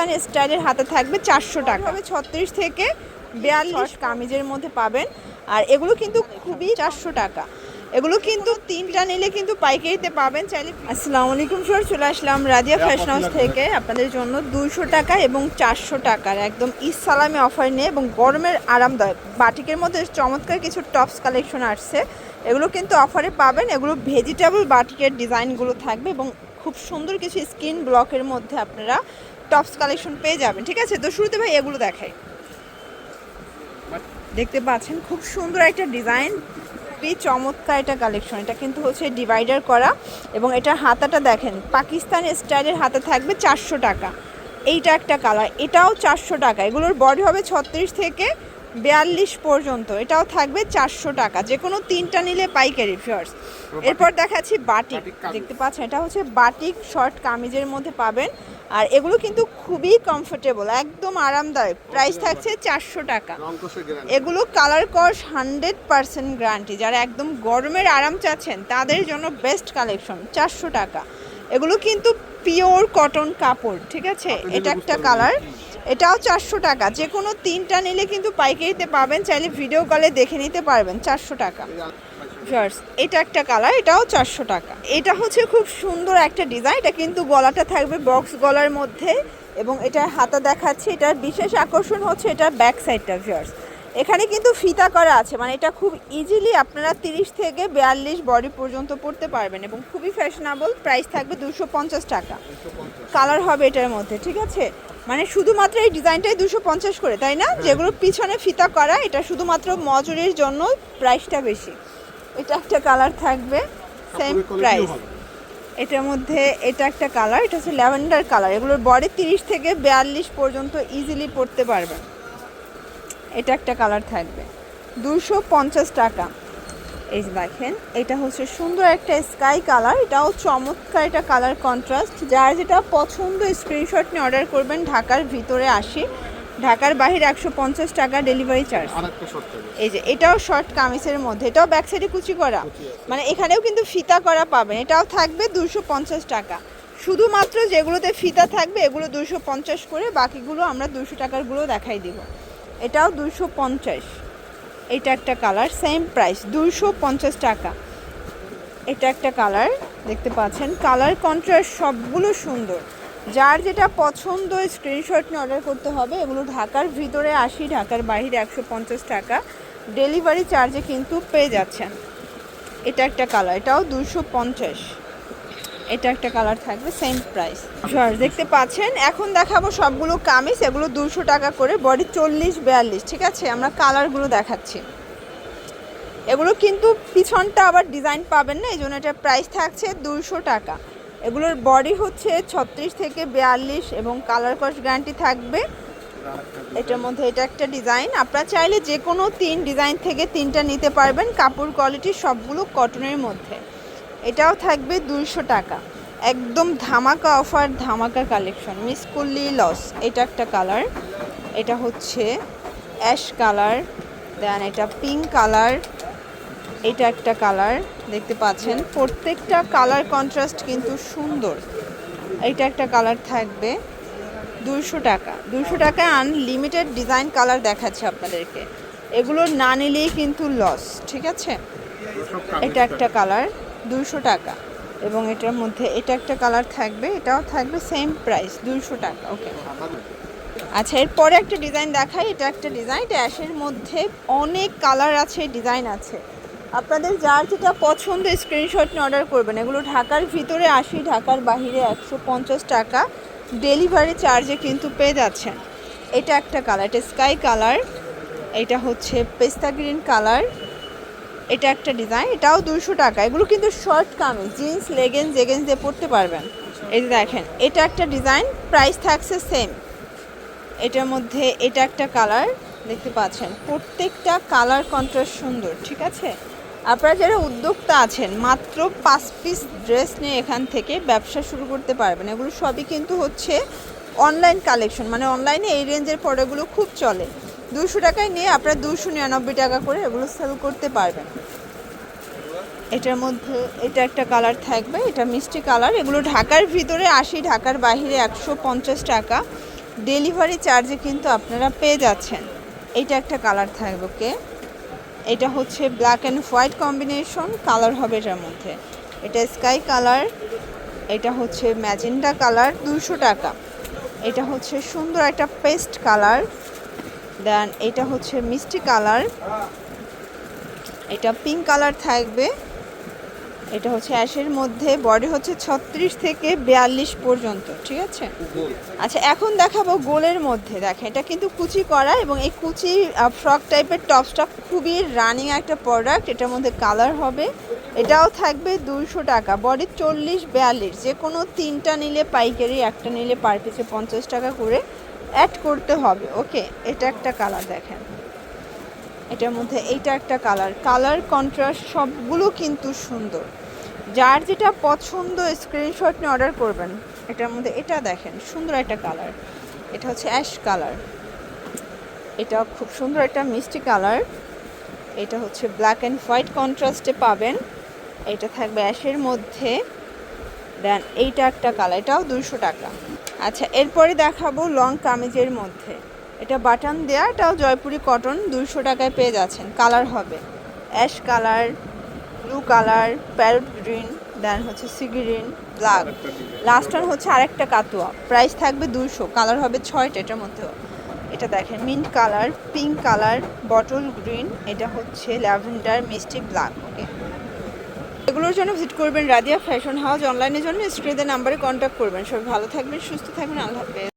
পাকিস্তানি স্টাইলের হাতে থাকবে 400 টাকা। 36 থেকে 42 কামিজের মধ্যে পাবেন। আর এগুলো কিন্তু খুবই 400 টাকা। এগুলো কিন্তু তিনটা নিলে কিন্তু পাইকারিতে পাবেন চাইলে। আসসালামু আলাইকুম স্যার, চলে আসলাম রাদিয়া ফ্যাশন হাউস থেকে আপনাদের জন্য 200 টাকা এবং 400 টাকার একদম ঈদ সালামি অফার নিয়ে এবং গরমের আরামদায়ক বাটিকের মধ্যে চমৎকার কিছু টপস কালেকশন আসছে। এগুলো কিন্তু অফারে পাবেন। এগুলো ভেজিটেবল বাটিকের ডিজাইনগুলো থাকবে এবং খুব সুন্দর কিছু স্কিন ব্লকের মধ্যে আপনারা টপস কালেকশন পেয়ে যাবেন। ঠিক আছে, তো শুরুতে ভাই এগুলো দেখাই। দেখতে পাচ্ছেন খুব সুন্দর একটা ডিজাইন, খুবই চমৎকার একটা কালেকশন। এটা কিন্তু হচ্ছে ডিভাইডার করা এবং এটার হাতাটা দেখেন পাকিস্তানি স্টাইলের হাতে থাকবে 400 টাকা। এইটা একটা কালার, এটাও 400 টাকা। এগুলোর বডি হবে 36 থেকে 42 পর্যন্ত, এটাও থাকবে 400 টাকা। যে কোনো তিনটা নিলে পাইকারি ফিয়ার্স। এরপর দেখাচ্ছি বাটিক, দেখতে পাচ্ছেন এটা হচ্ছে বাটিক শর্ট কামিজের মধ্যে পাবেন। আর এগুলো কিন্তু খুবই কমফোর্টেবল, একদম আরামদায়ক। প্রাইস থাকছে 400 টাকা। এগুলো কালার কস 100% গ্যারান্টি। যারা একদম গরমের আরাম চাচ্ছেন তাদের জন্য বেস্ট কালেকশন, 400 টাকা। এগুলো কিন্তু পিওর কটন কাপড়। ঠিক আছে, এটা একটা কালার, এটাও 400 টাকা। যে কোনো তিনটা নিলে কিন্তু পাইকারিতে পাবেন, চাইলে ভিডিও কলে দেখে নিতে পারবেন। 400 টাকা। এটা একটা কালার, এটাও 400 টাকা। এটা হচ্ছে খুব সুন্দর একটা ডিজাইন। এটা কিন্তু গলাটা থাকবে বক্স গলার মধ্যে এবং এটার হাতা দেখাচ্ছে। এটার বিশেষ আকর্ষণ হচ্ছে এটার ব্যাক সাইডটা ভিউয়ার্স। এখানে কিন্তু ফিতা করা আছে, মানে এটা খুব ইজিলি আপনারা 30 থেকে 42 বডি পর্যন্ত পরতে পারবেন এবং খুবই ফ্যাশনেবল। প্রাইস থাকবে 250 টাকা। কালার হবে এটার মধ্যে। ঠিক আছে, মানে শুধুমাত্র এই ডিজাইনটাই 250 করে, তাই না? যেগুলো পিছনে ফিতা করা, এটা শুধুমাত্র মজুরির জন্য প্রাইসটা বেশি। এটা একটা কালার থাকবে, সেম প্রাইস। এটার মধ্যে এটা একটা কালার, এটা হচ্ছে ল্যাভেন্ডার কালার। এগুলোর বডি 30 থেকে 42 পর্যন্ত ইজিলি পরতে পারবেন। এটা একটা কালার থাকবে 250 টাকা। এই যে দেখেন, এটা হচ্ছে সুন্দর একটা স্কাই কালার, এটাও চমৎকার একটা কালার কন্ট্রাস্ট। যার যেটা পছন্দ স্ক্রিনশট নিয়ে অর্ডার করবেন। ঢাকার ভিতরে 80, ঢাকার বাইরে 150 টাকা ডেলিভারি চার্জ। এই যে এটাও শর্ট কামিজের মধ্যে, এটাও ব্যাক সাইডে কুচি করা, মানে এখানেও কিন্তু ফিতা করা পাবেন। এটাও থাকবে 250 টাকা। শুধুমাত্র যেগুলোতে ফিতা থাকবে এগুলো 250 করে, বাকিগুলো আমরা 200 টাকারগুলো দেখাই দিব। এটাও 250। এটা একটা কালার, সেম প্রাইস 250 টাকা। এটা একটা কালার, দেখতে পাচ্ছেন কালার কন্ট্রাস্ট সবগুলো সুন্দর। যার যেটা পছন্দ স্ক্রিনশট নিয়ে অর্ডার করতে হবে। এগুলো ঢাকার ভিতরে 80, ঢাকার বাইরে 150 টাকা ডেলিভারি চার্জে কিন্তু পেয়ে যাচ্ছেন। এটা একটা কালার, এটাও 250। এটা একটা কালার থাকবে, সেম প্রাইস। দেখতে পাচ্ছেন এখন দেখাবো সবগুলো কামিজ। এগুলো 200 টাকা করে, বডি 40-42। ঠিক আছে, আমরা কালারগুলো দেখাচ্ছি। এগুলো কিন্তু পিছনটা আবার ডিজাইন পাবেন না, এই জন্য এটার প্রাইস থাকছে 200 টাকা। এগুলোর বডি হচ্ছে 36 থেকে 42 এবং কালার কস গ্যারান্টি থাকবে। এটার মধ্যে এটা একটা ডিজাইন, আপনারা চাইলে যে কোনো 3 ডিজাইন থেকে 3টা নিতে পারবেন। কাপড় কোয়ালিটি সবগুলো কটনের মধ্যে। এটাও থাকবে 200 টাকা। একদম ধামাকা অফার, ধামাকা কালেকশন, মিস করলি লস। এটা একটা কালার, এটা হচ্ছে অ্যাশ কালার, দেন এটা পিঙ্ক কালার। এটা একটা কালার, দেখতে পাচ্ছেন প্রত্যেকটা কালার কন্ট্রাস্ট কিন্তু সুন্দর। এটা একটা কালার থাকবে 200 টাকা। 200 টাকায় আনলিমিটেড ডিজাইন কালার দেখাচ্ছে আপনাদেরকে। এগুলো না নিলেই কিন্তু লস। ঠিক আছে, এটা একটা কালার 200 টাকা এবং এটার মধ্যে এটা একটা কালার থাকবে, এটাও থাকবে সেম প্রাইস 200 টাকা। ওকে, আচ্ছা এরপরে একটা ডিজাইন দেখাই। এটা একটা ডিজাইন, এটা অ্যাশের মধ্যে অনেক কালার আছে, ডিজাইন আছে। আপনাদের যার যেটা পছন্দ স্ক্রিনশট নিয়ে অর্ডার করবেন। এগুলো ঢাকার ভিতরে 80, ঢাকার বাইরে 150 টাকা ডেলিভারি চার্জে কিন্তু পেয়ে যাচ্ছেন। এটা একটা কালার, এটা স্কাই কালার, এটা হচ্ছে পেস্তা গ্রিন কালার। এটা একটা ডিজাইন, এটাও 200 টাকা। এগুলো কিন্তু short kameez, jeans leggings jeggings দিয়ে পরতে পারবেন। এই যে দেখেন, এটা একটা ডিজাইন, প্রাইস থাকছে সেম। এটার মধ্যে এটা একটা কালার, দেখতে পাচ্ছেন প্রত্যেকটা কালার কন্ট্রাস্ট সুন্দর। ঠিক আছে, আপনারা যারা উদ্যোক্তা আছেন মাত্র 5 পিস ড্রেস নিয়ে এখান থেকে ব্যবসা শুরু করতে পারবেন। এগুলো সবই কিন্তু হচ্ছে অনলাইন কালেকশন, মানে অনলাইনে এই রেঞ্জের প্রোডাক্টগুলো খুব চলে। 200 টাকায় নিয়ে আপনারা 299 টাকা করে এগুলো সেল করতে পারবেন। এটার মধ্যে এটা একটা কালার থাকবে, এটা মিষ্টি কালার। এগুলো ঢাকার ভিতরে 80, ঢাকার বাইরে 150 টাকা ডেলিভারি চার্জে কিন্তু আপনারা পেয়ে যাচ্ছেন। এইটা একটা কালার থাকবে, ওকে। এটা হচ্ছে black and white combination, colour হবে এটার মধ্যে। এটা স্কাই কালার, এটা হচ্ছে ম্যাজেন্টা কালার, 200 টাকা। এটা হচ্ছে সুন্দর একটা পেস্ট কালার, দেন এটা হচ্ছে মিষ্টি কালার, এটা পিঙ্ক কালার থাকবে, এটা হচ্ছে অ্যাশের মধ্যে, বডি হচ্ছে 36 থেকে 42 পর্যন্ত, ঠিক আছে। আচ্ছা এখন দেখাবো গোলের মধ্যে। দেখেন এটা কিন্তু কুচি করা, এবং এই কুচি ফ্রক টাইপের টপসটা খুবই রানিং একটা প্রোডাক্ট। এটার মধ্যে কালার হবে, এটাও থাকবে 200 টাকা। বডি 40-42, যে কোনো 3টা নিলে পাইকারি, একটা নিলে পার পিসে 50 টাকা করে অ্যাড করতে হবে, ওকে। এটা একটা কালার দেখেন, এটার মধ্যে এইটা একটা কালার, কালার কন্ট্রাস্ট সবগুলো কিন্তু সুন্দর। যার যেটা পছন্দ স্ক্রিনশট নিয়ে অর্ডার করবেন। এটার মধ্যে এটা দেখেন সুন্দর একটা কালার, এটা হচ্ছে অ্যাশ কালার, এটা খুব সুন্দর একটা মিষ্টি কালার, এটা হচ্ছে ব্ল্যাক অ্যান্ড হোয়াইট কন্ট্রাস্টে পাবেন, এটা থাকবে অ্যাশের মধ্যে, দেন এইটা একটা কালার, এটাও 200 টাকা। আচ্ছা এরপরে দেখাবো লং কামিজের মধ্যে। এটা বাটন দেয়া, এটাও জয়পুরি কটন, 200 টাকায় পেয়ে যাচ্ছেন। কালার হবে ash colour, blue colour, parrot green, then হচ্ছে sea green, black, last one হচ্ছে আরেকটা কাতুয়া। প্রাইস থাকবে 200, কালার হবে 6টা এটার মধ্যেও। এটা দেখেন mint colour, pink colour, bottle green, এটা হচ্ছে ল্যাভেন্ডার, মিষ্টি ব্ল্যাক, ওকে। এগুলোর জন্য ভিজিট করবেন রাদিয়া ফ্যাশন হাউস। অনলাইনের জন্য স্ক্রিনের নাম্বারে কন্ট্যাক্ট করবেন। সবাই ভালো থাকবেন, সুস্থ থাকবেন, আল্লাহ হাফেজ।